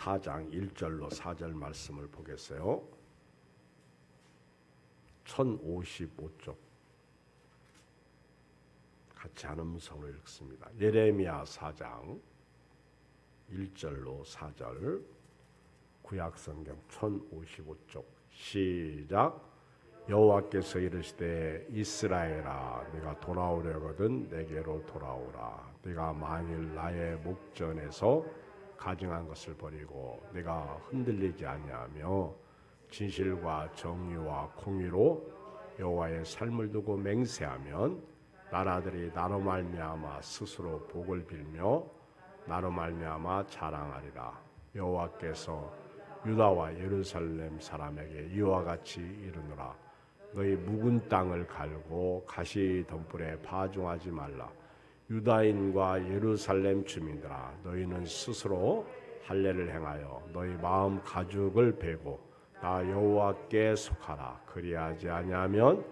4장 1절로 4절 말씀을 보겠어요. 1055쪽 같이 한 음성으로 읽습니다. 예레미야 4장 1절로 4절 구약성경 1055쪽 시작. 여호와께서 이르시되 이스라엘아 네가 돌아오려거든 내게로 돌아오라. 네가 만일 나의 목전에서 가증한 것을 버리고 네가 흔들리지 아니하며 진실과 정의와 공의로 여호와의 삶을 두고 맹세하면 나라들이 나로 말미암아 스스로 복을 빌며 나로 말미암아 자랑하리라. 여호와께서 유다와 예루살렘 사람에게 이와 같이 이르노라. 너희 묵은 땅을 갈고 가시 덤불에 파종하지 말라. 유다인과 예루살렘 주민들아 너희는 스스로 할례를 행하여 너희 마음 가죽을 베고 나 여호와께 속하라. 그리하지 아니하면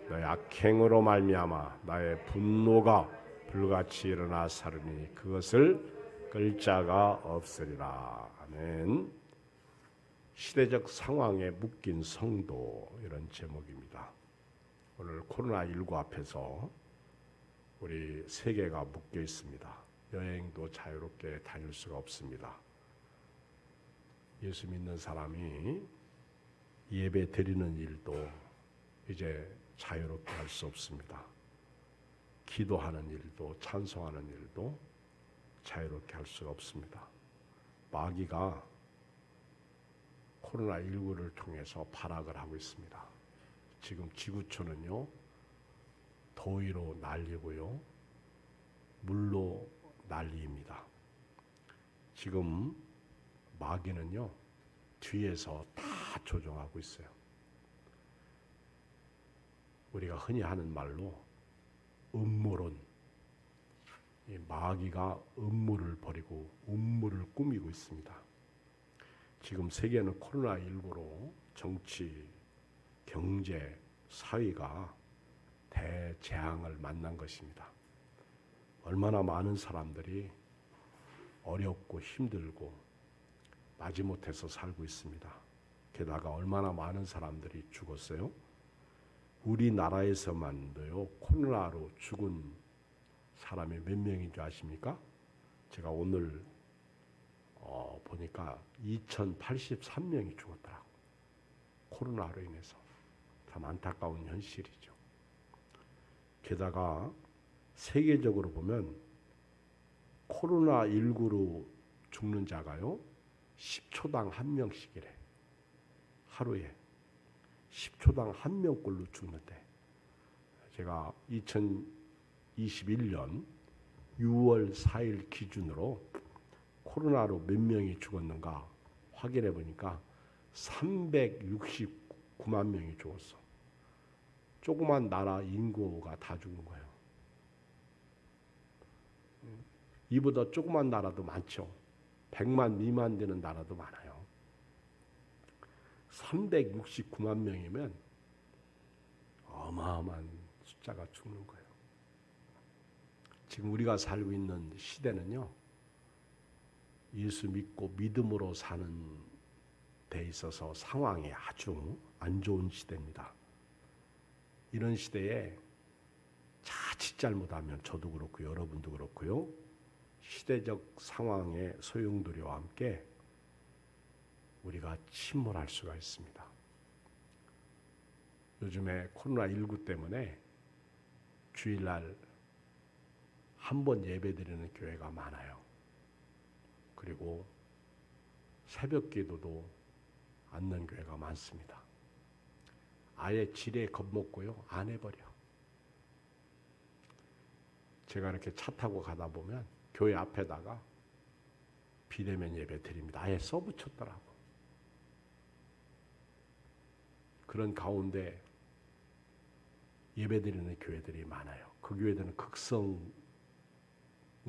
너희 악행으로 말미암아 나의 분노가 불같이 일어나 사르니 그것을 끌 자가 없으리라. 아멘. 시대적 상황에 묶인 성도, 이런 제목입니다. 오늘 코로나19 앞에서 우리 세계가 묶여 있습니다. 여행도 자유롭게 다닐 수가 없습니다. 예수 믿는 사람이 예배 드리는 일도 이제 자유롭게 할 수 없습니다. 기도하는 일도 찬송하는 일도 자유롭게 할 수가 없습니다. 마귀가 코로나19를 통해서 발악을 하고 있습니다. 지금 지구촌은요, 더위로 난리고요, 물로 난리입니다. 지금 마귀는요, 뒤에서 다 조종하고 있어요. 우리가 흔히 하는 말로 음모론, 이 마귀가 음모를 벌이고 음모를 꾸미고 있습니다. 지금 세계는 코로나19로 정치, 경제, 사회가 대재앙을 만난 것입니다. 얼마나 많은 사람들이 어렵고 힘들고 마지못해서 살고 있습니다. 게다가 얼마나 많은 사람들이 죽었어요. 우리나라에서만도요, 코로나로 죽은 사람이 몇 명인 줄 아십니까? 제가 오늘 보니까 2083명이 죽었더라고. 코로나로 인해서. 참 안타까운 현실이죠. 게다가 세계적으로 보면 코로나19로 죽는 자가요, 10초당 1명씩이래. 하루에 10초당 1명꼴로 죽는데, 제가 2021년 6월 4일 기준으로 코로나로 몇 명이 죽었는가 확인해 보니까 369만 명이 죽었어. 조그만 나라 인구가 다 죽은 거예요. 이보다 조그만 나라도 많죠. 100만 미만 되는 나라도 많아요. 369만 명이면 어마어마한 숫자가 죽는 거예요. 지금 우리가 살고 있는 시대는요, 예수 믿고 믿음으로 사는 데 있어서 상황이 아주 안 좋은 시대입니다. 이런 시대에 자칫 잘못하면 저도 그렇고 여러분도 그렇고요, 시대적 상황의 소용돌이와 함께 우리가 침몰할 수가 있습니다. 요즘에 코로나19 때문에 주일날 한 번 예배드리는 교회가 많아요. 그리고 새벽 기도도 않는 교회가 많습니다. 아예 지레 겁먹고요, 안 해버려. 제가 이렇게 차 타고 가다 보면 교회 앞에다가 비대면 예배 드립니다. 아예 써붙였더라고. 그런 가운데 예배 드리는 교회들이 많아요. 그 교회들은 극성으로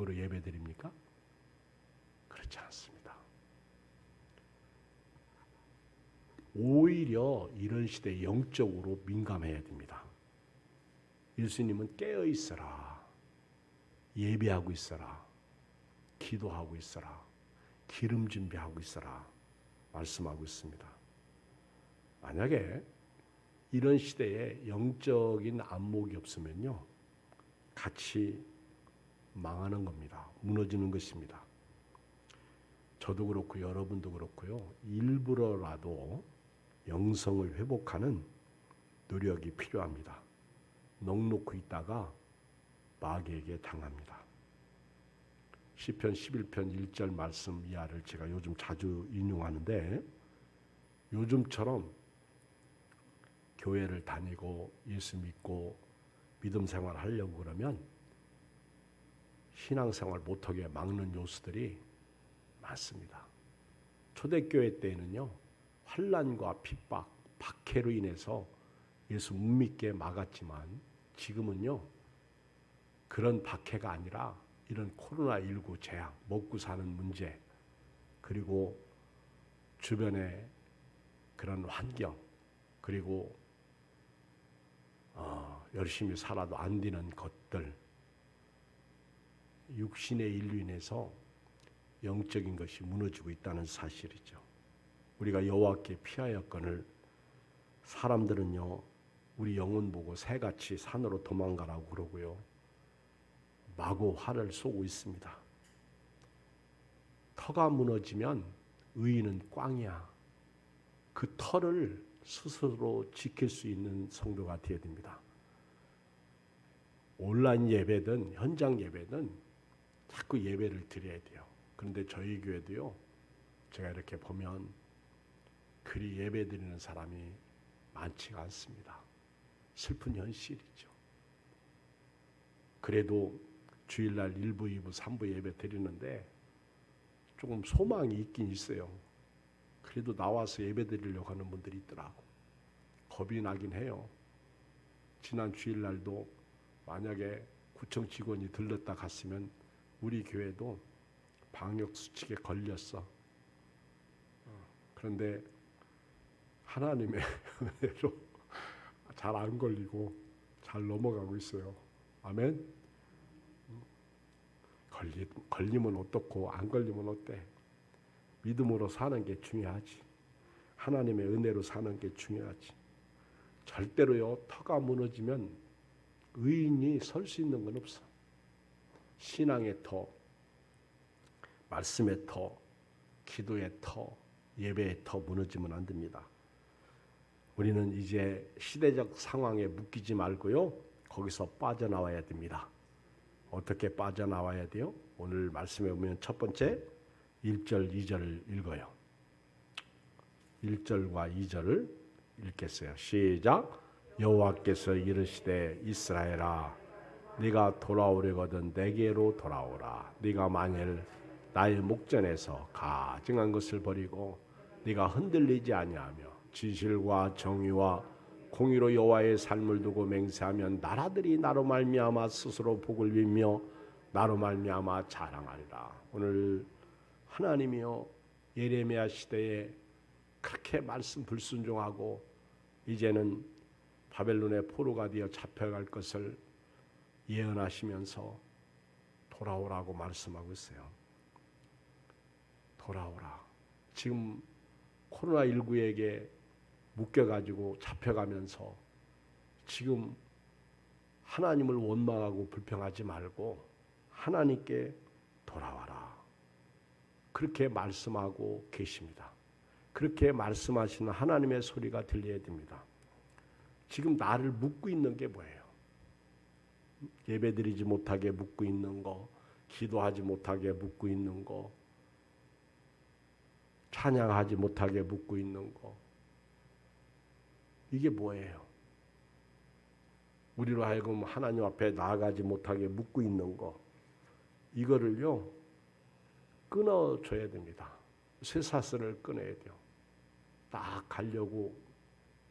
예배 드립니까? 그렇지 않습니다. 오히려 이런 시대에 영적으로 민감해야 됩니다. 예수님은 깨어 있어라, 예배하고 있어라, 기도하고 있어라, 기름 준비하고 있어라 말씀하고 있습니다. 만약에 이런 시대에 영적인 안목이 없으면요, 같이 망하는 겁니다. 무너지는 것입니다. 저도 그렇고 여러분도 그렇고요, 일부러라도 영성을 회복하는 노력이 필요합니다. 넋놓고 있다가 마귀에게 당합니다. 시편 11편 1절 말씀 이하를 제가 요즘 자주 인용하는데, 요즘처럼 교회를 다니고 예수 믿고 믿음 생활 하려고 그러면 신앙생활 못하게 막는 요소들이 많습니다. 초대교회 때에는요, 환난과 핍박, 박해로 인해서 예수 못 믿게 막았지만, 지금은요 그런 박해가 아니라 이런 코로나19 재앙, 먹고 사는 문제, 그리고 주변의 그런 환경, 그리고 열심히 살아도 안 되는 것들, 육신의 일로 인해서 영적인 것이 무너지고 있다는 사실이죠. 우리가 여호와께 피하였거늘 사람들은요, 우리 영혼 보고 새같이 산으로 도망가라고 그러고요, 마구 화를 쏘고 있습니다. 터가 무너지면 의인은 꽝이야. 그 터를 스스로 지킬 수 있는 성도가 되어야 됩니다. 온라인 예배든 현장 예배든 자꾸 예배를 드려야 돼요. 그런데 저희 교회도요, 제가 이렇게 보면 그리 예배 드리는 사람이 많지가 않습니다. 슬픈 현실이죠. 그래도 주일날 1부, 2부, 3부 예배 드리는데 조금 소망이 있긴 있어요. 그래도 나와서 예배 드리려고 하는 분들이 있더라고. 겁이 나긴 해요. 지난 주일날도 만약에 구청 직원이 들렀다 갔으면 우리 교회도 방역수칙에 걸렸어. 그런데 하나님의 은혜로 잘 안 걸리고 잘 넘어가고 있어요. 아멘. 걸리면 어떻고 안 걸리면 어때? 믿음으로 사는 게 중요하지. 하나님의 은혜로 사는 게 중요하지. 절대로요, 터가 무너지면 의인이 설 수 있는 건 없어. 신앙의 터, 말씀의 터, 기도의 터, 예배의 터 무너지면 안 됩니다. 우리는 이제 시대적 상황에 묶이지 말고요, 거기서 빠져나와야 됩니다. 어떻게 빠져나와야 돼요? 오늘 말씀에 보면 첫 번째 1절, 2절을 읽어요. 1절과 2절을 읽겠어요. 시작. 여호와께서 이르시되 이스라엘아, 네가 돌아오려거든 내게로 돌아오라. 네가 만일 나의 목전에서 가증한 것을 버리고 네가 흔들리지 아니하며 진실과 정의와 공의로 여호와의 삶을 두고 맹세하면 나라들이 나로 말미암아 스스로 복을 빌며 나로 말미암아 자랑하리라. 오늘 하나님이요, 예레미야 시대에 그렇게 말씀 불순종하고 이제는 바벨론의 포로가 되어 잡혀갈 것을 예언하시면서 돌아오라고 말씀하고 있어요. 돌아오라. 지금 코로나19에게 묶여가지고 잡혀가면서 지금 하나님을 원망하고 불평하지 말고 하나님께 돌아와라. 그렇게 말씀하고 계십니다. 그렇게 말씀하시는 하나님의 소리가 들려야 됩니다. 지금 나를 묶고 있는 게 뭐예요? 예배드리지 못하게 묶고 있는 거, 기도하지 못하게 묶고 있는 거, 찬양하지 못하게 묶고 있는 거, 이게 뭐예요? 우리로 하여금 하나님 앞에 나아가지 못하게 묶고 있는 거, 이거를요 끊어줘야 됩니다. 쇠사슬을 끊어야 돼요. 딱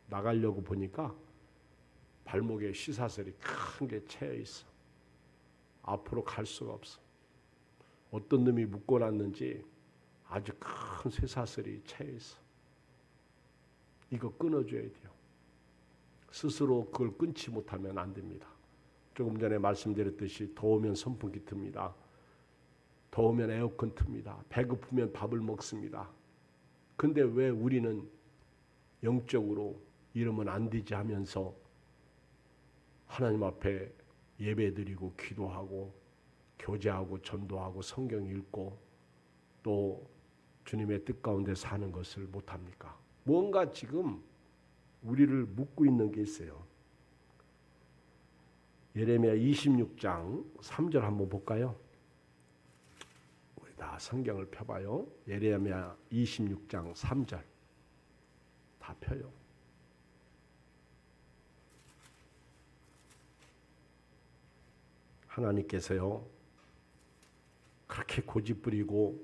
나가려고 보니까 발목에 쇠사슬이 큰 게 채여 있어. 앞으로 갈 수가 없어. 어떤 놈이 묶어놨는지 아주 큰 쇠사슬이 채여 있어. 이거 끊어줘야 돼요. 스스로 그걸 끊지 못하면 안 됩니다. 조금 전에 말씀드렸듯이 더우면 선풍기 틉니다. 더우면 에어컨 틉니다. 배고프면 밥을 먹습니다. 근데 왜 우리는 영적으로 이러면 안 되지 하면서 하나님 앞에 예배드리고 기도하고 교제하고 전도하고 성경 읽고 또 주님의 뜻 가운데 사는 것을 못합니까? 뭔가 지금 우리를 묶고 있는 게 있어요. 예레미야 26장 3절 한번 볼까요? 우리 다 성경을 펴봐요. 예레미야 26장 3절 다 펴요. 하나님께서요 그렇게 고집부리고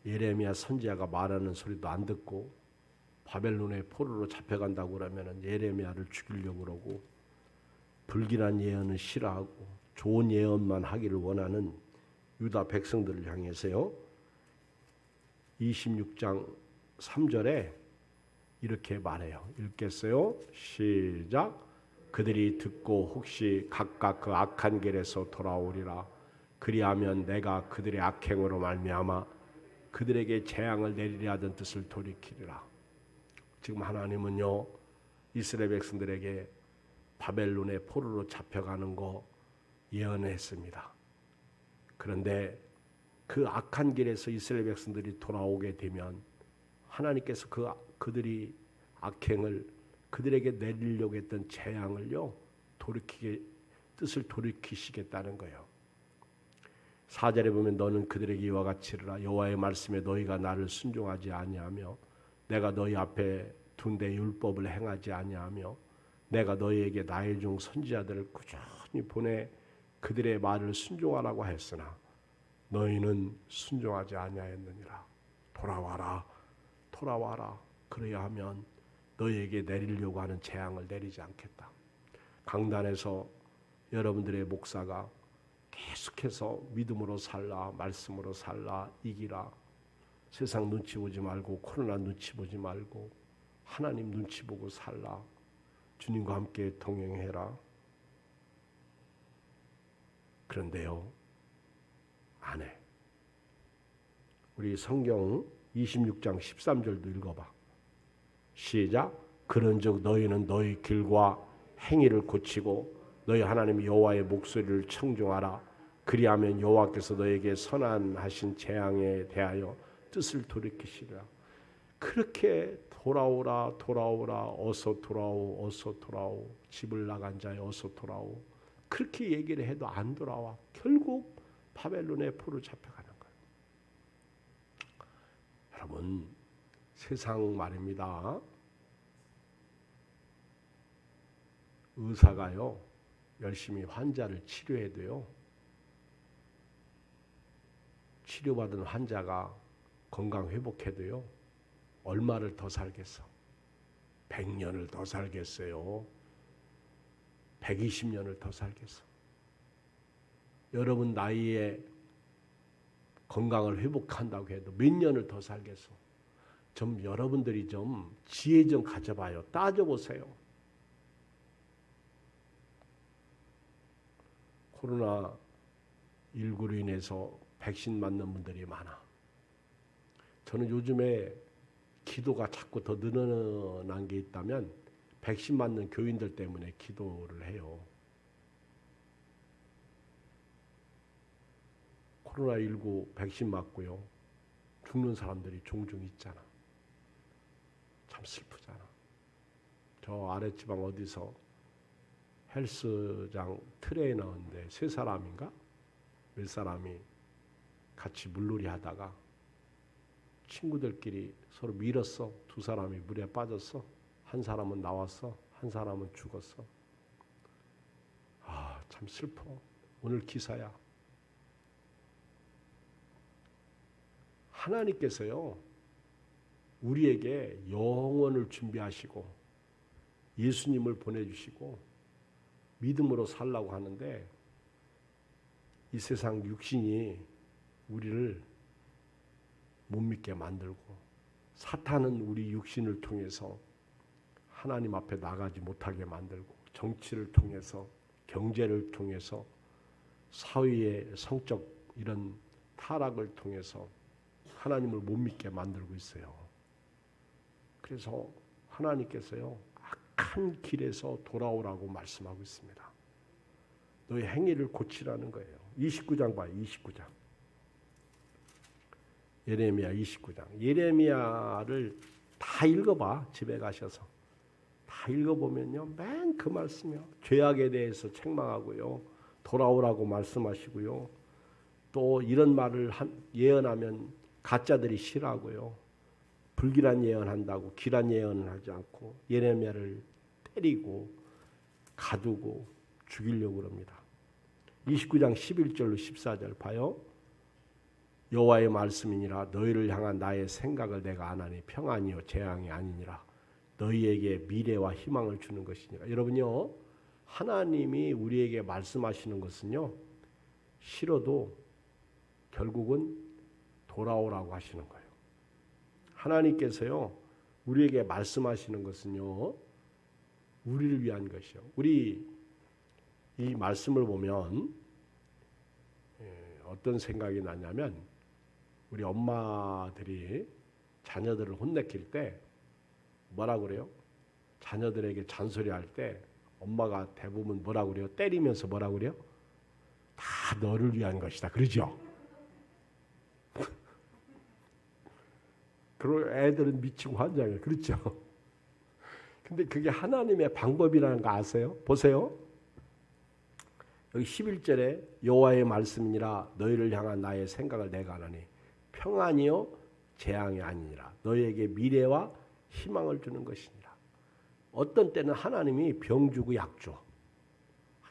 예레미야 선지자가 말하는 소리도 안 듣고 바벨론의 포로로 잡혀간다고 그러면 예레미야를 죽이려고 그러고 불길한 예언은 싫어하고 좋은 예언만 하기를 원하는 유다 백성들을 향해서요 26장 3절에 이렇게 말해요. 읽겠어요? 시작. 그들이 듣고 혹시 각각 그 악한 길에서 돌아오리라. 그리하면 내가 그들의 악행으로 말미암아 그들에게 재앙을 내리려 하던 뜻을 돌이키리라. 지금 하나님은요 이스라엘 백성들에게 바벨론의 포로로 잡혀가는 거 예언했습니다. 그런데 그 악한 길에서 이스라엘 백성들이 돌아오게 되면 하나님께서 그들이 악행을 그들에게 내리려고 했던 재앙을요 뜻을 돌이키시겠다는 거예요. 4절에 보면 너는 그들에게 이와 같이 이르라. 여호와의 말씀에 너희가 나를 순종하지 아니하며 내가 너희 앞에 둔 내 율법을 행하지 아니하며 내가 너희에게 나의 종 선지자들을 꾸준히 보내 그들의 말을 순종하라고 했으나 너희는 순종하지 아니하였느니라. 돌아와라 돌아와라. 그래야 하면 너희에게 내리려고 하는 재앙을 내리지 않겠다. 강단에서 여러분들의 목사가 계속해서 믿음으로 살라, 말씀으로 살라, 이기라. 세상 눈치 보지 말고 코로나 눈치 보지 말고 하나님 눈치 보고 살라. 주님과 함께 동행해라. 그런데요, 안 해. 우리 성경 26장 13절도 읽어봐. 시작. 그런즉 너희는 너희 길과 행위를 고치고 너희 하나님 여호와의 목소리를 청종하라. 그리하면 여호와께서 너에게 선한하신 재앙에 대하여 뜻을 돌이키시리라. 그렇게 돌아오라 돌아오라 어서 돌아오 어서 돌아오 집을 나간 자여 어서 돌아오 그렇게 얘기를 해도 안 돌아와. 결국 바벨론의 포로 잡혀가는 거예요. 여러분 세상 말입니다. 의사가요 열심히 환자를 치료해도요 치료받은 환자가 건강 회복해도요 얼마를 더 살겠어? 100년을 더 살겠어요? 120년을 더 살겠어? 여러분 나이에 건강을 회복한다고 해도 몇 년을 더 살겠어? 좀 여러분들이 좀 지혜 좀 가져봐요. 따져보세요. 코로나19로 인해서 백신 맞는 분들이 많아. 저는 요즘에 기도가 자꾸 더 늘어난 게 있다면 백신 맞는 교인들 때문에 기도를 해요. 코로나19 백신 맞고요. 죽는 사람들이 종종 있잖아. 참 슬프잖아. 저 아랫지방 어디서 헬스장 트레이너인데 세 사람인가? 몇 사람이 같이 물놀이 하다가 친구들끼리 서로 밀었어. 두 사람이 물에 빠졌어. 한 사람은 나왔어. 한 사람은 죽었어. 아, 참 슬퍼. 오늘 기사야. 하나님께서요 우리에게 영원을 준비하시고 예수님을 보내주시고 믿음으로 살라고 하는데 이 세상 육신이 우리를 못 믿게 만들고 사탄은 우리 육신을 통해서 하나님 앞에 나가지 못하게 만들고 정치를 통해서 경제를 통해서 사회의 성적 이런 타락을 통해서 하나님을 못 믿게 만들고 있어요. 그래서 하나님께서요, 악한 길에서 돌아오라고 말씀하고 있습니다. 너의 행위를 고치라는 거예요. 29장 봐요. 29장. 예레미야 29장. 예레미야를 다 읽어봐. 집에 가셔서. 다 읽어보면요. 맨 그 말씀이요. 죄악에 대해서 책망하고요. 돌아오라고 말씀하시고요. 또 이런 말을 예언하면 가짜들이 싫어하고요. 불길한 예언한다고 길한 예언을 하지 않고 예레미야를 때리고 가두고 죽이려고 그럽니다. 29장 11절로 14절 봐요. 여호와의 말씀이니라 너희를 향한 나의 생각을 내가 아나니 평안이요 재앙이 아니니라 너희에게 미래와 희망을 주는 것이니라. 여러분요, 하나님이 우리에게 말씀하시는 것은요, 싫어도 결국은 돌아오라고 하시는 거예요. 하나님께서요, 우리에게 말씀하시는 것은요, 우리를 위한 것이요. 우리 이 말씀을 보면 어떤 생각이 나냐면, 우리 엄마들이 자녀들을 혼내킬 때 뭐라고 그래요? 자녀들에게 잔소리할 때 엄마가 대부분 뭐라고 그래요? 때리면서 뭐라고 그래요? 다 너를 위한 것이다. 그러죠? 그리고 애들은 미치고 환장해요. 그렇죠? 근데 그게 하나님의 방법이라는 거 아세요? 보세요. 여기 11절에 여호와의 말씀이니라 너희를 향한 나의 생각을 내가 하나니 평안이요 재앙이 아니니라 너희에게 미래와 희망을 주는 것이니라. 어떤 때는 하나님이 병 주고 약 줘.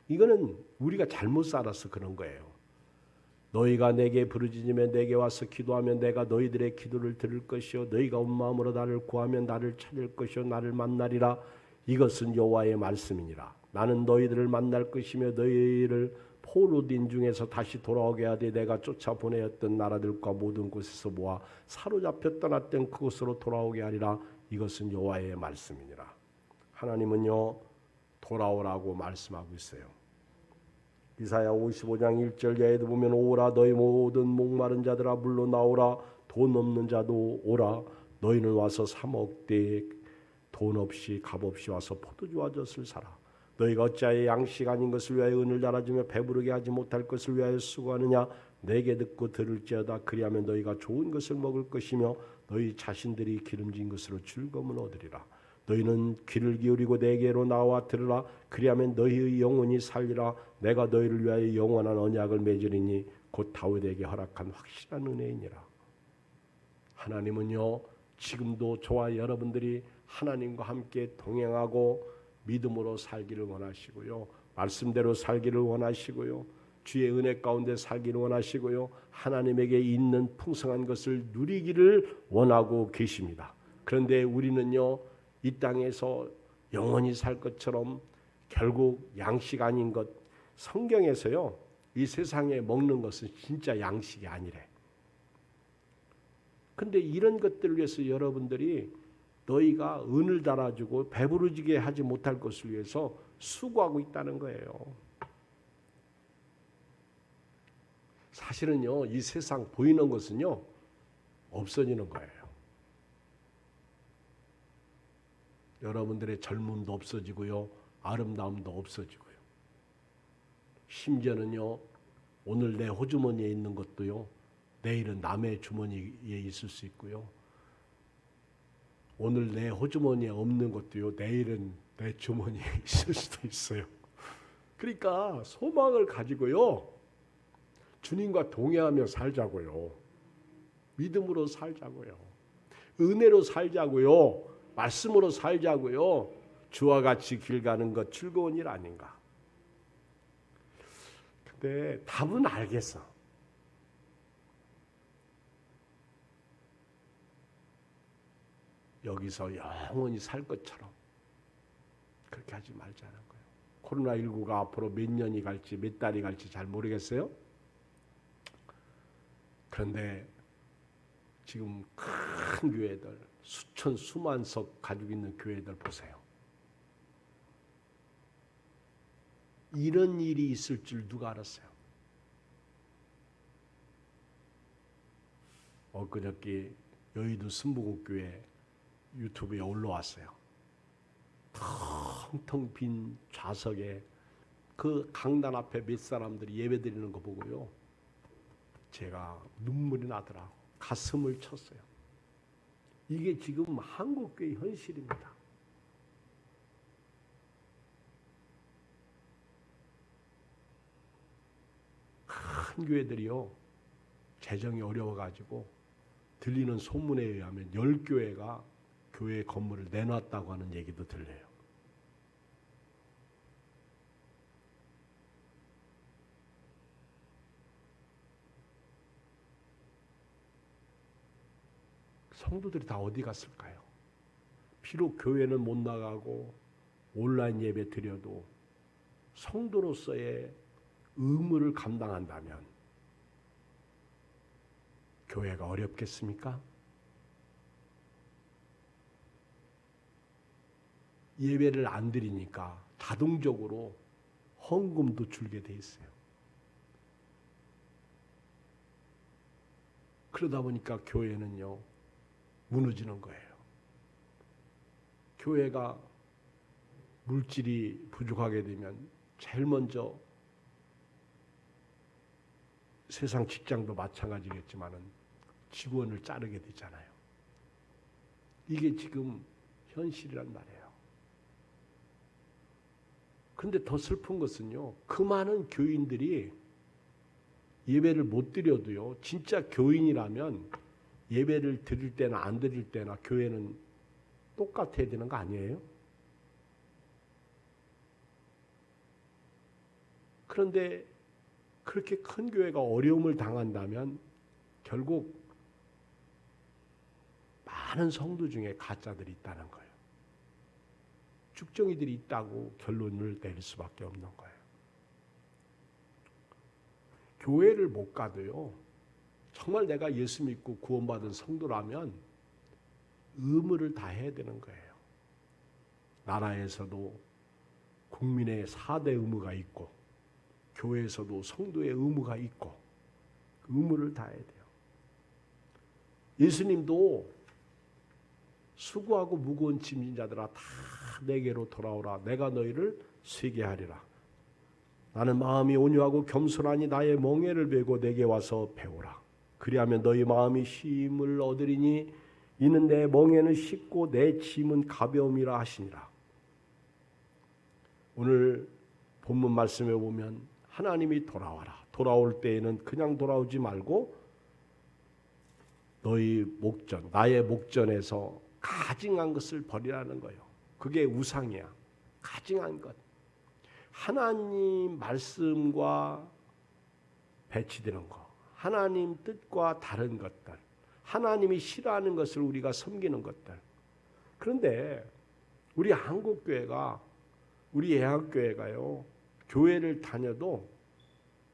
이거는 우리가 잘못 살아서 그런 거예요. 너희가 내게 부르짖으면 내게 와서 기도하면 내가 너희들의 기도를 들을 것이요 너희가 온 마음으로 나를 구하면 나를 찾을 것이요 나를 만나리라. 이것은 여호와의 말씀이니라. 나는 너희들을 만날 것이며 너희를 포로된 중에서 다시 돌아오게 하되 내가 쫓아보내었던 나라들과 모든 곳에서 모아 사로잡혀 떠났던 그곳으로 돌아오게 하리라. 이것은 여호와의 말씀이니라. 하나님은요 돌아오라고 말씀하고 있어요. 이사야 55장 1절 야에도 보면 오라 너희 모든 목마른 자들아 물로 나오라 돈 없는 자도 오라 너희는 와서 사 먹되 돈 없이 값 없이 와서 포도주와 젖을 사라. 너희가 어찌하여 양식 아닌 것을 위하여 은을 달아주며 배부르게 하지 못할 것을 위하여 수고하느냐. 내게 듣고 들을지어다. 그리하면 너희가 좋은 것을 먹을 것이며 너희 자신들이 기름진 것으로 즐거움을 얻으리라. 너희는 귀를 기울이고 내게로 나와 들으라. 그리하면 너희의 영혼이 살리라. 내가 너희를 위하여 영원한 언약을 맺으리니 곧 다윗에게 허락한 확실한 은혜이니라. 하나님은요 지금도 저와 여러분들이 하나님과 함께 동행하고 믿음으로 살기를 원하시고요. 말씀대로 살기를 원하시고요. 주의 은혜 가운데 살기를 원하시고요. 하나님에게 있는 풍성한 것을 누리기를 원하고 계십니다. 그런데 우리는요. 이 땅에서 영원히 살 것처럼 결국 양식 아닌 것, 성경에서요. 이 세상에 먹는 것은 진짜 양식이 아니래. 근데 이런 것들을 위해서 여러분들이 너희가 은을 달아주고 배부르지게 하지 못할 것을 위해서 수고하고 있다는 거예요. 사실은요, 이 세상 보이는 것은요, 없어지는 거예요. 여러분들의 젊음도 없어지고요, 아름다움도 없어지고요. 심지어는요, 오늘 내 호주머니에 있는 것도요, 내일은 남의 주머니에 있을 수 있고요. 오늘 내 호주머니에 없는 것도요, 내일은 내 주머니에 있을 수도 있어요. 그러니까 소망을 가지고요, 주님과 동행하며 살자고요. 믿음으로 살자고요. 은혜로 살자고요. 말씀으로 살자고요. 주와 같이 길 가는 것 즐거운 일 아닌가. 근데 답은 알겠어. 여기서 영원히 살 것처럼 그렇게 하지 말자는 거예요. 코로나19가 앞으로 몇 년이 갈지 몇 달이 갈지 잘 모르겠어요. 그런데 지금 큰 교회들 수천 수만석 가지고 있는 교회들 보세요. 이런 일이 있을 줄 누가 알았어요? 엊그저께 여의도 순복음교회 유튜브에 올라왔어요. 텅텅 빈 좌석에 그 강단 앞에 몇 사람들이 예배드리는 거 보고요, 제가 눈물이 나더라고. 가슴을 쳤어요. 이게 지금 한국교회 현실입니다. 큰 교회들이요, 재정이 어려워가지고 들리는 소문에 의하면 10교회가 교회 건물을 내놨다고 하는 얘기도 들려요. 성도들이 다 어디 갔을까요? 비록 교회는 못 나가고 온라인 예배 드려도 성도로서의 의무를 감당한다면 교회가 어렵겠습니까? 예배를 안 드리니까 자동적으로 헌금도 줄게 돼 있어요. 그러다 보니까 교회는요, 무너지는 거예요. 교회가 물질이 부족하게 되면 제일 먼저, 세상 직장도 마찬가지겠지만은 직원을 자르게 되잖아요. 이게 지금 현실이란 말이에요. 근데 더 슬픈 것은요, 그 많은 교인들이 예배를 못 드려도요, 진짜 교인이라면 예배를 드릴 때나 안 드릴 때나 교회는 똑같아야 되는 거 아니에요? 그런데 그렇게 큰 교회가 어려움을 당한다면 결국 많은 성도 중에 가짜들이 있다는 거예요. 쭉정이들이 있다고 결론을 내릴 수밖에 없는 거예요. 교회를 못 가도요, 정말 내가 예수 믿고 구원받은 성도라면 의무를 다해야 되는 거예요. 나라에서도 국민의 4대 의무가 있고 교회에서도 성도의 의무가 있고 의무를 다해야 돼요. 예수님도 수고하고 무거운 짐진 자들아 다 내게로 돌아오라. 내가 너희를 쉬게 하리라. 나는 마음이 온유하고 겸손하니 나의 멍에를 메고 내게 와서 배우라. 그리하면 너희 마음이 쉼을 얻으리니 이는 내 멍에는 쉽고 내 짐은 가벼움이라 하시니라. 오늘 본문 말씀에 보면 하나님이 돌아와라. 돌아올 때에는 그냥 돌아오지 말고 너희 목전, 나의 목전에서 가증한 것을 버리라는 거예요. 그게 우상이야. 가증한 것. 하나님 말씀과 배치되는 것. 하나님 뜻과 다른 것들. 하나님이 싫어하는 것을 우리가 섬기는 것들. 그런데 우리 한국교회가, 우리 예학교회가요, 교회를 다녀도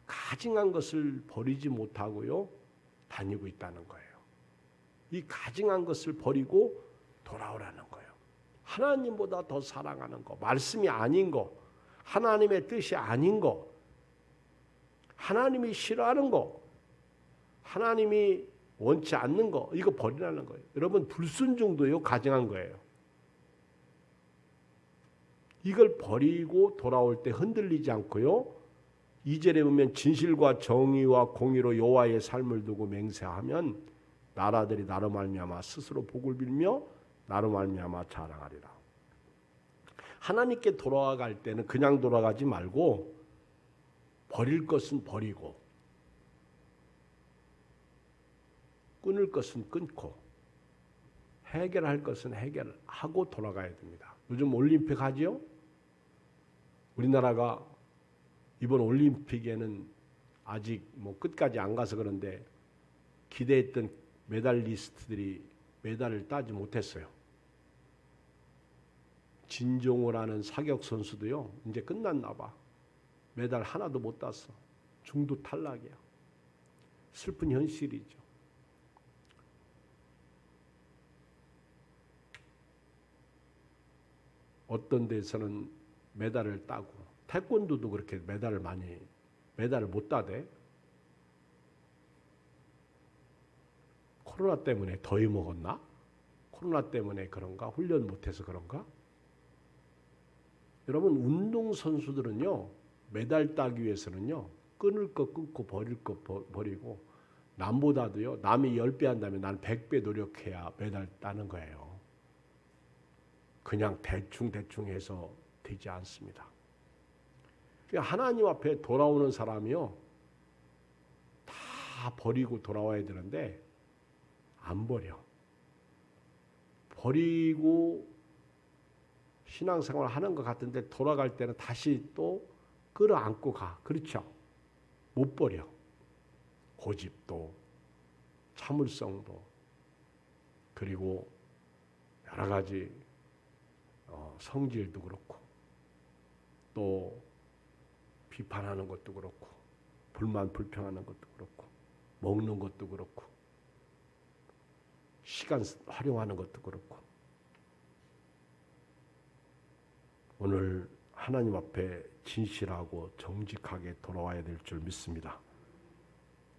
가증한 것을 버리지 못하고요, 다니고 있다는 거예요. 이 가증한 것을 버리고 돌아오라는 거예요. 하나님보다 더 사랑하는 거, 말씀이 아닌 거, 하나님의 뜻이 아닌 거, 하나님이 싫어하는 거, 하나님이 원치 않는 거, 이거 버리라는 거예요. 여러분, 불순종도요, 가증한 거예요. 이걸 버리고 돌아올 때 흔들리지 않고요, 2절에 보면 진실과 정의와 공의로 여호와의 삶을 두고 맹세하면 나라들이 나로 말미암아 스스로 복을 빌며 나로 말미암아 자랑하리라. 하나님께 돌아갈 때는 그냥 돌아가지 말고 버릴 것은 버리고 끊을 것은 끊고 해결할 것은 해결하고 돌아가야 됩니다. 요즘 올림픽 하지요? 우리나라가 이번 올림픽에는 아직 뭐 끝까지 안 가서 그런데 기대했던 메달리스트들이 메달을 따지 못했어요. 진종호라는 사격 선수도요, 이제 끝났나 봐. 메달 하나도 못 땄어. 중도 탈락이야. 슬픈 현실이죠. 어떤 데서는 메달을 따고, 태권도도 그렇게 메달을 못 따대. 코로나 때문에 더위 먹었나? 코로나 때문에 그런가? 훈련 못해서 그런가? 여러분 운동선수들은요. 메달 따기 위해서는요. 끊을 거 끊고 버릴 거 버리고 남보다도요. 남이 10배 한다면 나는 100배 노력해야 메달 따는 거예요. 그냥 대충 해서 되지 않습니다. 하나님 앞에 돌아오는 사람이요. 다 버리고 돌아와야 되는데 안 버려. 버리고 신앙생활 하는 것 같은데 돌아갈 때는 다시 또 끌어안고 가. 그렇죠? 못 버려. 고집도 참을성도 그리고 여러 가지 성질도 그렇고 또 비판하는 것도 그렇고 불만 불평하는 것도 그렇고 먹는 것도 그렇고 시간 활용하는 것도 그렇고 오늘 하나님 앞에 진실하고 정직하게 돌아와야 될 줄 믿습니다.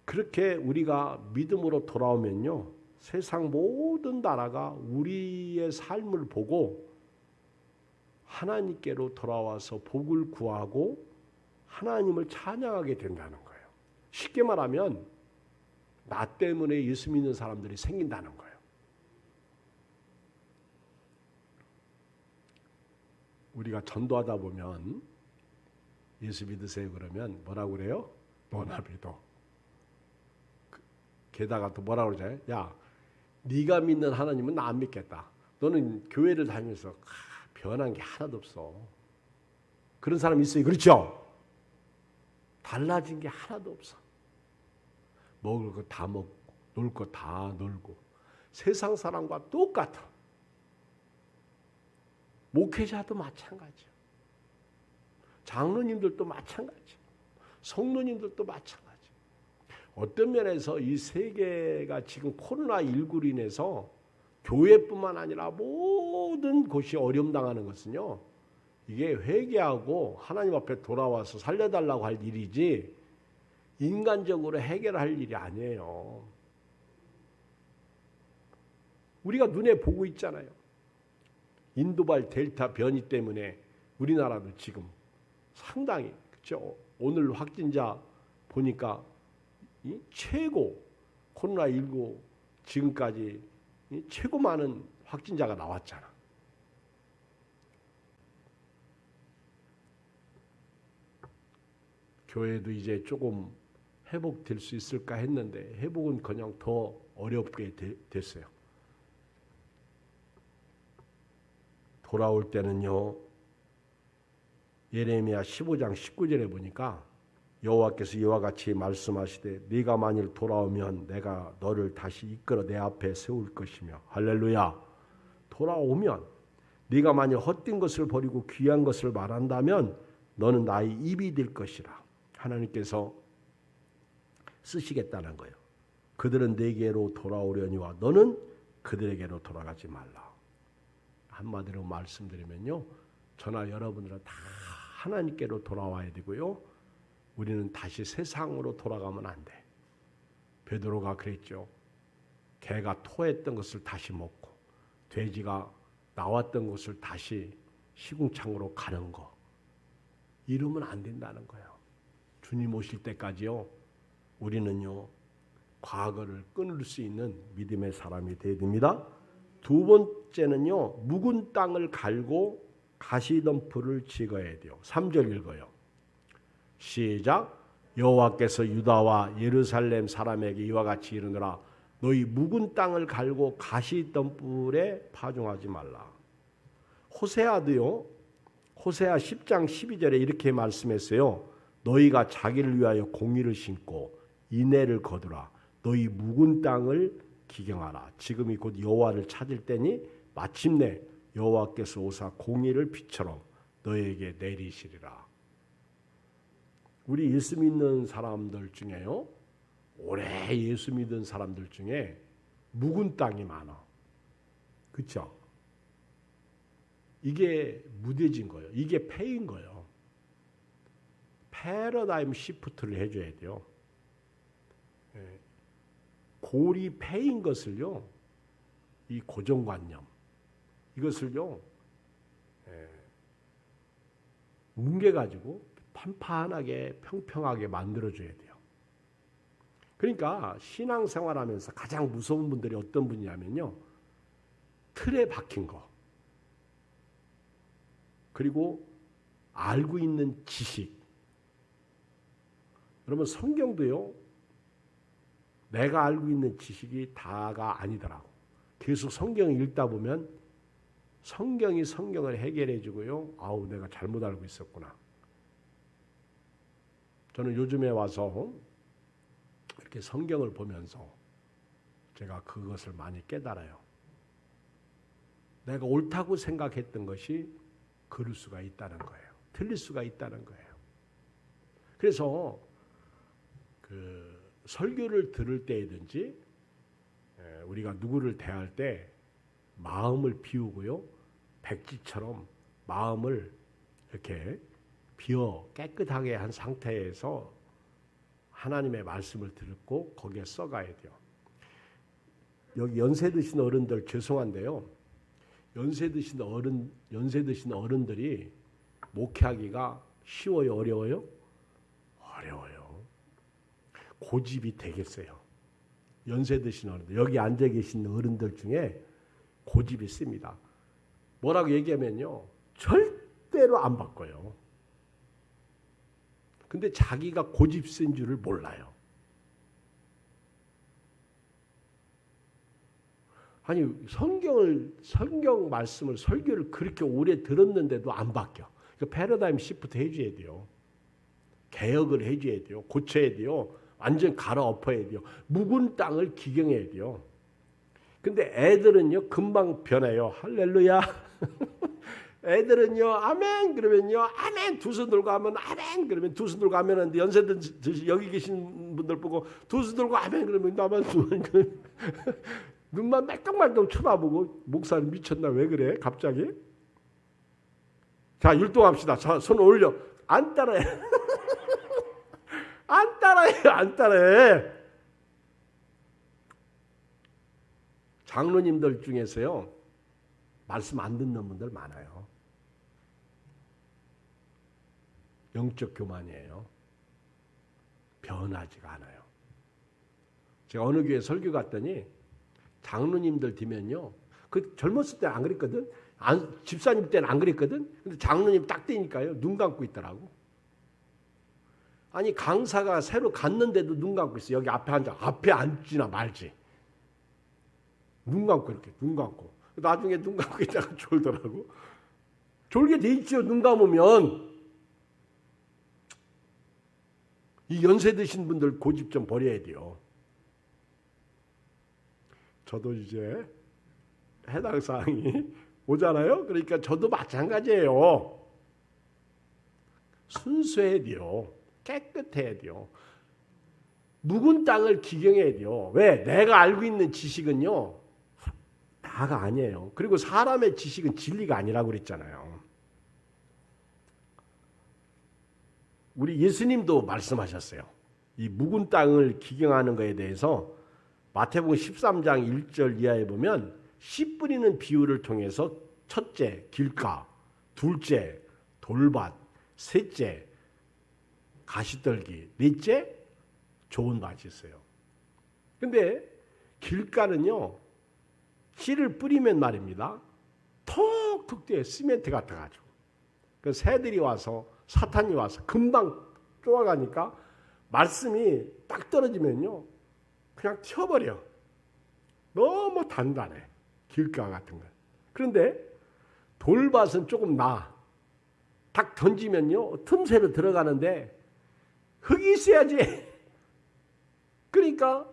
그렇게 우리가 믿음으로 돌아오면요. 세상 모든 나라가 우리의 삶을 보고 하나님께로 돌아와서 복을 구하고 하나님을 찬양하게 된다는 거예요. 쉽게 말하면 나 때문에 예수 믿는 사람들이 생긴다는 거예요. 우리가 전도하다 보면 예수 믿으세요 그러면 뭐라고 그래요? 너나 믿어. 게다가 또 뭐라고 그러잖아요. 야, 네가 믿는 하나님은 나 안 믿겠다. 너는 교회를 다니면서 변한 게 하나도 없어. 그런 사람 있어요. 그렇죠? 달라진 게 하나도 없어. 먹을 거 다 먹고 놀 거 다 놀고 세상 사람과 똑같아. 목회자도 마찬가지야. 장로님들도 마찬가지야. 성도님들도 마찬가지야. 어떤 면에서 이 세계가 지금 코로나19로 인해서 교회뿐만 아니라 모든 곳이 어려움당하는 것은요. 이게 회개하고 하나님 앞에 돌아와서 살려달라고 할 일이지 인간적으로 해결할 일이 아니에요. 우리가 눈에 보고 있잖아요. 인도발 델타 변이 때문에 우리나라도 지금 상당히 그렇죠. 오늘 확진자 보니까 최고 코로나19 지금까지 최고 많은 확진자가 나왔잖아. 교회도 이제 조금 회복될 수 있을까 했는데 회복은 그냥 더 어렵게 됐어요. 돌아올 때는요. 예레미야 15장 19절에 보니까 여호와께서 이와 같이 말씀하시되 네가 만일 돌아오면 내가 너를 다시 이끌어 내 앞에 세울 것이며 할렐루야. 돌아오면 네가 만일 헛된 것을 버리고 귀한 것을 말한다면 너는 나의 입이 될 것이라. 하나님께서 쓰시겠다는 거예요. 그들은 내게로 돌아오려니와 너는 그들에게로 돌아가지 말라. 한마디로 말씀드리면요. 저나 여러분들은 다 하나님께로 돌아와야 되고요. 우리는 다시 세상으로 돌아가면 안 돼. 베드로가 그랬죠. 개가 토했던 것을 다시 먹고 돼지가 나왔던 것을 다시 시궁창으로 가는 거. 이러면 안 된다는 거예요. 주님 오실 때까지요. 우리는요. 과거를 끊을 수 있는 믿음의 사람이 되어야 됩니다. 두 번째는요. 묵은 땅을 갈고 가시덤불을 찍어야 돼요. 3절 읽어요. 시작. 여호와께서 유다와 예루살렘 사람에게 이와 같이 이르노라. 너희 묵은 땅을 갈고 가시덤불에 파종하지 말라. 호세아도요. 호세아 10장 12절에 이렇게 말씀했어요. 너희가 자기를 위하여 공의를 심고 인애를 거두라. 너희 묵은 땅을 기경하라. 지금이 곧 여호와를 찾을 때니 마침내 여호와께서 오사 공의를 빛처럼 너희에게 내리시리라. 우리 예수 믿는 사람들 중에요. 오래 예수 믿은 사람들 중에 묵은 땅이 많아. 그렇죠? 이게 무뎌진 거예요. 이게 폐인 거예요. 패러다임 시프트를 해줘야 돼요. 고리패인 것을요, 이 고정관념 이것을요 뭉개가지고 판판하게 평평하게 만들어줘야 돼요. 그러니까 신앙생활하면서 가장 무서운 분들이 어떤 분이냐면요, 틀에 박힌 거, 그리고 알고 있는 지식. 여러분, 성경도요, 내가 알고 있는 지식이 다가 아니더라고. 계속 성경을 읽다 보면 성경이 성경을 해결해 주고요, 아우 내가 잘못 알고 있었구나. 저는 요즘에 와서 이렇게 성경을 보면서 제가 그것을 많이 깨달아요. 내가 옳다고 생각했던 것이 그럴 수가 있다는 거예요. 틀릴 수가 있다는 거예요. 그래서 그 설교를 들을 때든지 우리가 누구를 대할 때 마음을 비우고요, 백지처럼 마음을 이렇게 비워 깨끗하게 한 상태에서 하나님의 말씀을 듣고 거기에 써가야 돼요. 여기 연세 드신 어른들 죄송한데요, 연세 드신 어른들이 목회하기가 쉬워요, 어려워요? 어려워요. 고집이 되겠어요. 연세 드신 어른들, 여기 앉아 계신 어른들 중에 고집이 셉니다. 뭐라고 얘기하면요, 절대로 안 바꿔요. 근데 자기가 고집 센 줄을 몰라요. 아니, 성경 말씀을, 설교를 그렇게 오래 들었는데도 안 바뀌어. 그러니까 패러다임 시프트 해줘야 돼요. 개혁을 해줘야 돼요. 고쳐야 돼요. 완전 갈아엎어야 돼요. 묵은 땅을 기경해야 돼요. 근데 애들은요, 금방 변해요. 할렐루야. 애들은요, 아멘 그러면요, 아멘 두 손 들고 하면 아멘 그러면 두 손 들고 아멘 하는데, 연세들 여기 계신 분들 보고 두 손 들고 아멘 그러면 나만 눈만 말똥말똥 쳐다보고, 목사님 미쳤나, 왜 그래 갑자기? 자, 율동합시다. 자, 손 올려. 안 따라해. 안 따라해. 안 따라해. 장로님들 중에서요, 말씀 안 듣는 분들 많아요. 영적 교만이에요. 변하지가 않아요. 제가 어느 교회 설교 갔더니 장로님들 뒤면요, 그 젊었을 때는 안 그랬거든. 집사님 때는 안 그랬거든. 근데 장로님 딱 되니까요, 눈 감고 있더라고. 아니, 강사가 새로 갔는데도 눈 감고 있어. 여기 앞에 앉아. 앞에 앉지나 말지. 눈 감고 이렇게 눈 감고. 나중에 눈 감고 있다가 졸더라고. 졸게 돼 있죠, 눈 감으면. 이 연세 드신 분들 고집 좀 버려야 돼요. 저도 이제 해당 사항이 오잖아요. 그러니까 저도 마찬가지예요. 순수해야 돼요. 깨끗해야 돼요. 묵은 땅을 기경해야 돼요. 왜? 내가 알고 있는 지식은요, 다가 아니에요. 그리고 사람의 지식은 진리가 아니라고 그랬잖아요. 우리 예수님도 말씀하셨어요. 이 묵은 땅을 기경하는 것에 대해서 마태복음 13장 1절 이하에 보면, 씨 뿌리는 비유를 통해서 첫째 길가, 둘째 돌밭, 셋째 가시떨기, 넷째 좋은 밭이 있어요. 근데 길가는요, 씨를 뿌리면 말입니다, 톡톡 뛰어요. 시멘트 같아가지고. 그 새들이 와서, 사탄이 와서 금방 쪼아가니까 말씀이 딱 떨어지면요, 그냥 튀어버려. 너무 단단해, 길가 같은 건. 그런데 돌밭은 조금 나아. 딱 던지면요, 틈새로 들어가는데 흙이 있어야지. 그러니까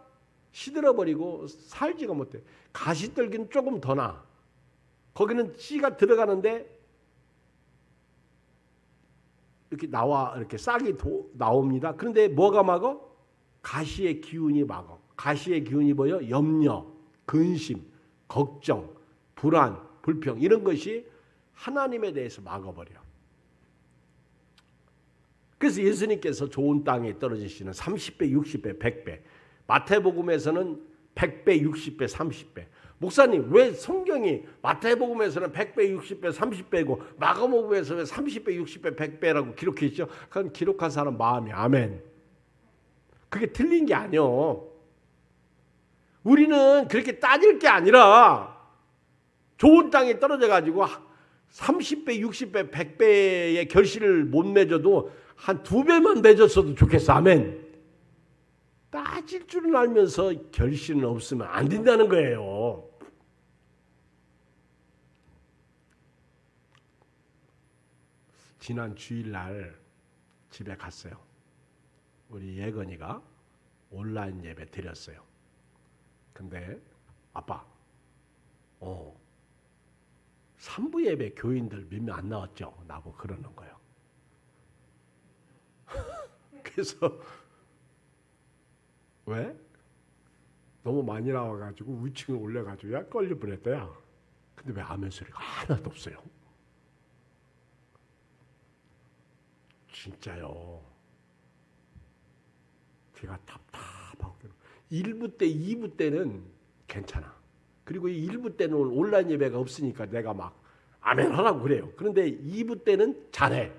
시들어버리고 살지가 못해. 가시떨기는 조금 더 나아. 거기는 씨가 들어가는데 이렇게 이렇게 싹이 나옵니다. 그런데 뭐가 막어? 가시의 기운이 막어. 가시의 기운이 뭐예요? 염려, 근심, 걱정, 불안, 불평, 이런 것이 하나님에 대해서 막아버려. 그래서 예수님께서 좋은 땅에 떨어지시는 30배, 60배, 100배, 마태복음에서는 100배, 60배, 30배. 목사님, 왜 성경이 마태복음에서는 100배, 60배, 30배고 마가복음에서 왜 30배, 60배, 100배라고 기록했죠? 그건 기록한 사람 마음이 아멘. 그게 틀린 게 아니요. 우리는 그렇게 따질 게 아니라 좋은 땅에 떨어져 가지고 30배, 60배, 100배의 결실을 못 맺어도 한 2배만 맺었어도 좋겠어. 아멘. 따질 줄은 알면서 결실은 없으면 안 된다는 거예요. 지난 주일날 집에 갔어요. 우리 예건이가 온라인 예배 드렸어요. 근데 아빠, 3부 예배 교인들 몇 명 안 나왔죠? 나보고 그러는 거예요. 그래서 왜? 너무 많이 나와가지고 위층에 올려가지고 야 걸릴 뻔했다야. 근데 왜 아멘 소리가 하나도 없어요? 진짜요. 제가 답답하고 1부 때, 2부 때는 괜찮아. 그리고 이 1부 때는 온라인 예배가 없으니까 내가 막 아멘 하라고 그래요. 그런데 2부 때는 잘해.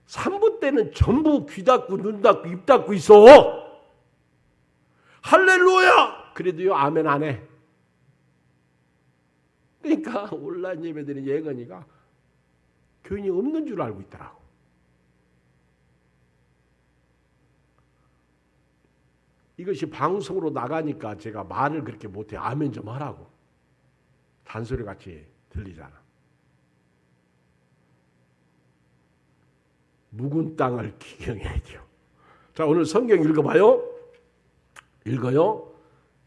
3부 때는 전부 귀 닫고 눈 닫고 입 닫고 있어. 할렐루야! 그래도요 아멘 안 해. 그러니까 온라인 예배드린 예건이가 교인이 없는 줄 알고 있더라고. 이것이 방송으로 나가니까 제가 말을 그렇게 못해. 아멘 좀 하라고. 단소리 같이 들리잖아. 묵은 땅을 기경해야죠. 자, 오늘 성경 읽어봐요. 읽어요.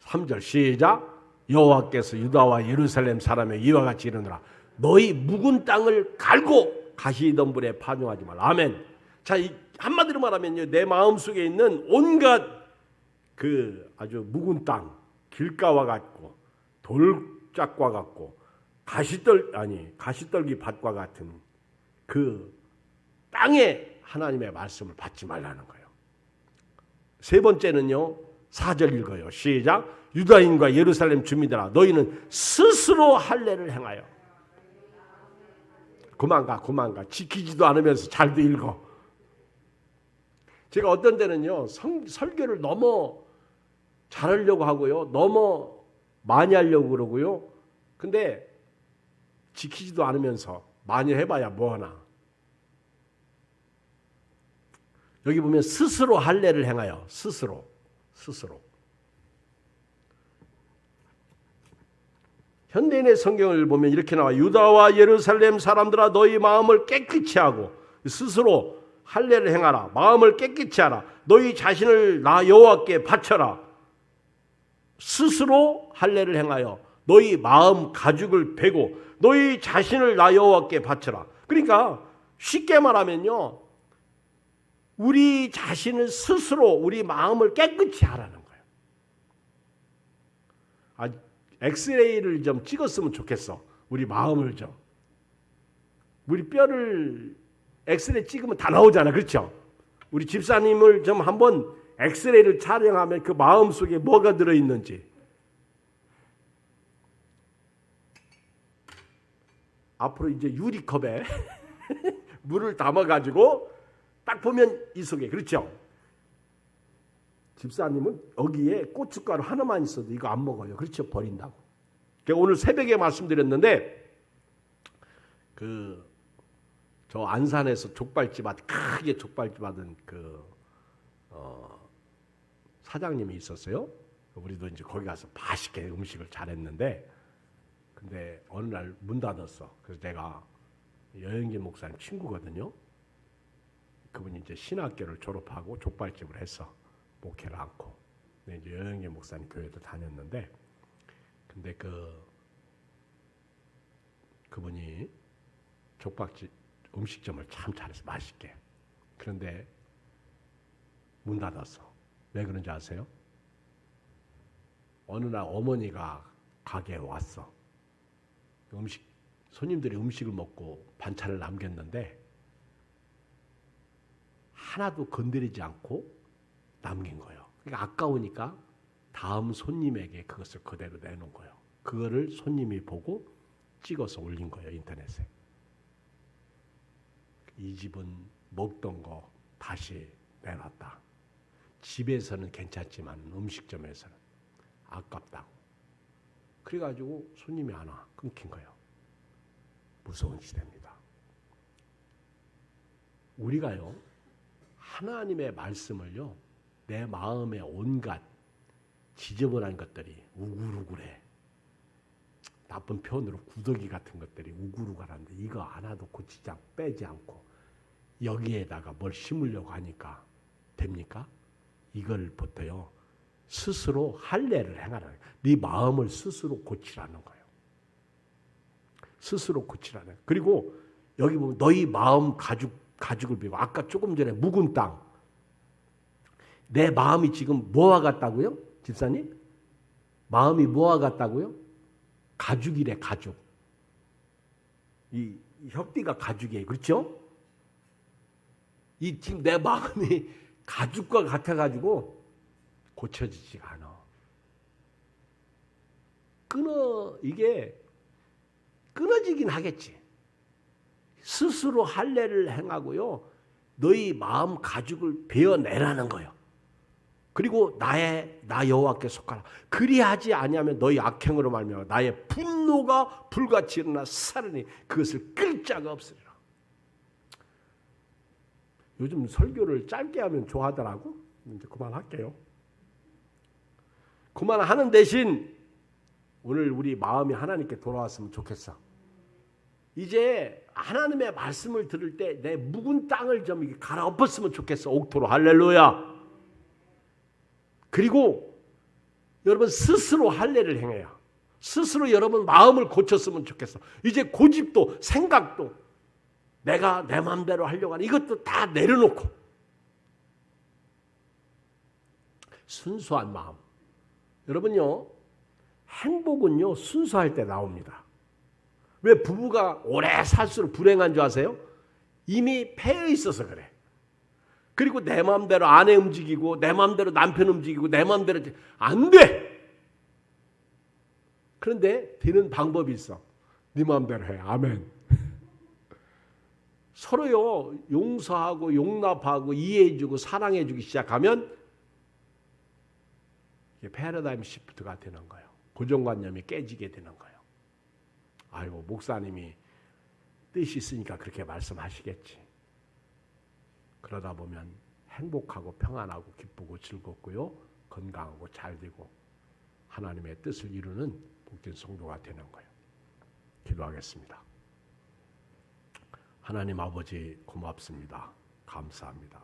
3절 시작. 여호와께서 유다와 예루살렘 사람의 이와 같이 이르노라. 너희 묵은 땅을 갈고 가시덤불에 파종하지 말라. 아멘. 자, 한마디로 말하면요, 내 마음속에 있는 온갖 그 아주 묵은 땅, 길가와 같고 돌짝과 같고 가시떨기 밭과 같은 그 땅에 하나님의 말씀을 받지 말라는 거예요. 세 번째는요, 4절 읽어요. 시작. 유다인과 예루살렘 주민들아, 너희는 스스로 할례를 행하여. 그만 가. 지키지도 않으면서 잘도 읽어. 제가 어떤 때는요, 설교를 너무 잘하려고 하고요, 너무 많이 하려고 그러고요. 근데 지키지도 않으면서 많이 해봐야 뭐하나. 여기 보면 스스로 할례를 행하여. 스스로. 현대인의 성경을 보면 이렇게 나와. 유다와 예루살렘 사람들아, 너희 마음을 깨끗이 하고 스스로 할례를 행하라. 마음을 깨끗이 하라. 너희 자신을 나 여호와께 바쳐라. 스스로 할례를 행하여 너희 마음 가죽을 베고 너희 자신을 나 여호와께 바쳐라. 그러니까 쉽게 말하면요, 우리 자신을 스스로 우리 마음을 깨끗이 하라는 거예요. 엑스레이를 좀 찍었으면 좋겠어. 우리 마음을 좀. 우리 뼈를 엑스레이 찍으면 다 나오잖아. 그렇죠? 우리 집사님을 좀 한번 엑스레이를 촬영하면 그 마음 속에 뭐가 들어있는지. 앞으로 이제 유리컵에 물을 담아가지고 딱 보면 이 속에. 그렇죠? 집사님은 여기에 고춧가루 하나만 있어도 이거 안 먹어요. 그렇죠? 버린다고. 제가 오늘 새벽에 말씀드렸는데 저 안산에서 족발집 크게 족발집 하던 사장님이 있었어요. 우리도 이제 거기 가서 맛있게 음식을 잘했는데, 근데 어느 날 문 닫았어. 그래서 내가 여영진 목사님 친구거든요. 그분이 이제 신학교를 졸업하고 족발집을 했어. 목회를 않고. 근데 이제 여영진 목사님 교회도 다녔는데, 근데 그분이 족발집 음식점을 참 잘해서 맛있게. 그런데 문 닫았어. 왜 그런지 아세요? 어느 날 어머니가 가게에 왔어. 손님들이 음식을 먹고 반찬을 남겼는데 하나도 건드리지 않고 남긴 거예요. 그러니까 아까우니까 다음 손님에게 그것을 그대로 내놓은 거예요. 그거를 손님이 보고 찍어서 올린 거예요, 인터넷에. 이 집은 먹던 거 다시 내놨다. 집에서는 괜찮지만 음식점에서는 아깝다고. 그래가지고 손님이 안 와. 끊긴 거예요. 무서운 시대입니다. 우리가요, 하나님의 말씀을요, 내 마음에 온갖 지저분한 것들이 우글우글해. 나쁜 표현으로 구더기 같은 것들이 우글우글한데 이거 하나도 고치지 않고 빼지 않고 여기에다가 뭘 심으려고 하니까 됩니까? 이걸부터요, 스스로 할례를 행하라는 거예요. 네 마음을 스스로 고치라는 거예요. 스스로 고치라는 거예요. 그리고 여기 보면 너희 마음 가죽을 비고, 아까 조금 전에 묵은 땅, 내 마음이 지금 뭐와 같다고요? 집사님? 마음이 뭐와 같다고요? 가죽이래, 가죽. 이 혁띠가 가죽이에요. 그렇죠? 이 지금 내 마음이 가죽과 같아가지고 고쳐지지가 않아. 이게 끊어지긴 하겠지. 스스로 할례를 행하고요, 너희 마음 가죽을 베어내라는 거예요. 그리고 나 여호와께 속하라. 그리하지 아니하면 너희 악행으로 말미암아 나의 분노가 불같이 일어나 사르니 그것을 끌 자가 없으리라. 요즘 설교를 짧게 하면 좋아하더라고. 이제 그만할게요. 그만하는 대신 오늘 우리 마음이 하나님께 돌아왔으면 좋겠어. 이제 하나님의 말씀을 들을 때 내 묵은 땅을 좀 갈아엎었으면 좋겠어. 옥토로. 할렐루야. 그리고 여러분 스스로 할례를 행해야, 스스로 여러분 마음을 고쳤으면 좋겠어. 이제 고집도 생각도 내가 내 마음대로 하려고 하는 이것도 다 내려놓고 순수한 마음. 여러분요, 행복은요 순수할 때 나옵니다. 왜 부부가 오래 살수록 불행한 줄 아세요? 이미 패여 있어서 그래. 그리고 내 마음대로 아내 움직이고 내 마음대로 남편 움직이고 내 마음대로 안 돼. 그런데 되는 방법이 있어. 네 마음대로 해. 아멘. 서로요 용서하고 용납하고 이해해주고 사랑해주기 시작하면 이게 패러다임 시프트가 되는 거예요. 고정관념이 깨지게 되는 거예요. 아이고, 목사님이 뜻이 있으니까 그렇게 말씀하시겠지. 그러다 보면 행복하고 평안하고 기쁘고 즐겁고요, 건강하고 잘되고 하나님의 뜻을 이루는 복된 성도가 되는 거예요. 기도하겠습니다. 하나님 아버지 고맙습니다. 감사합니다.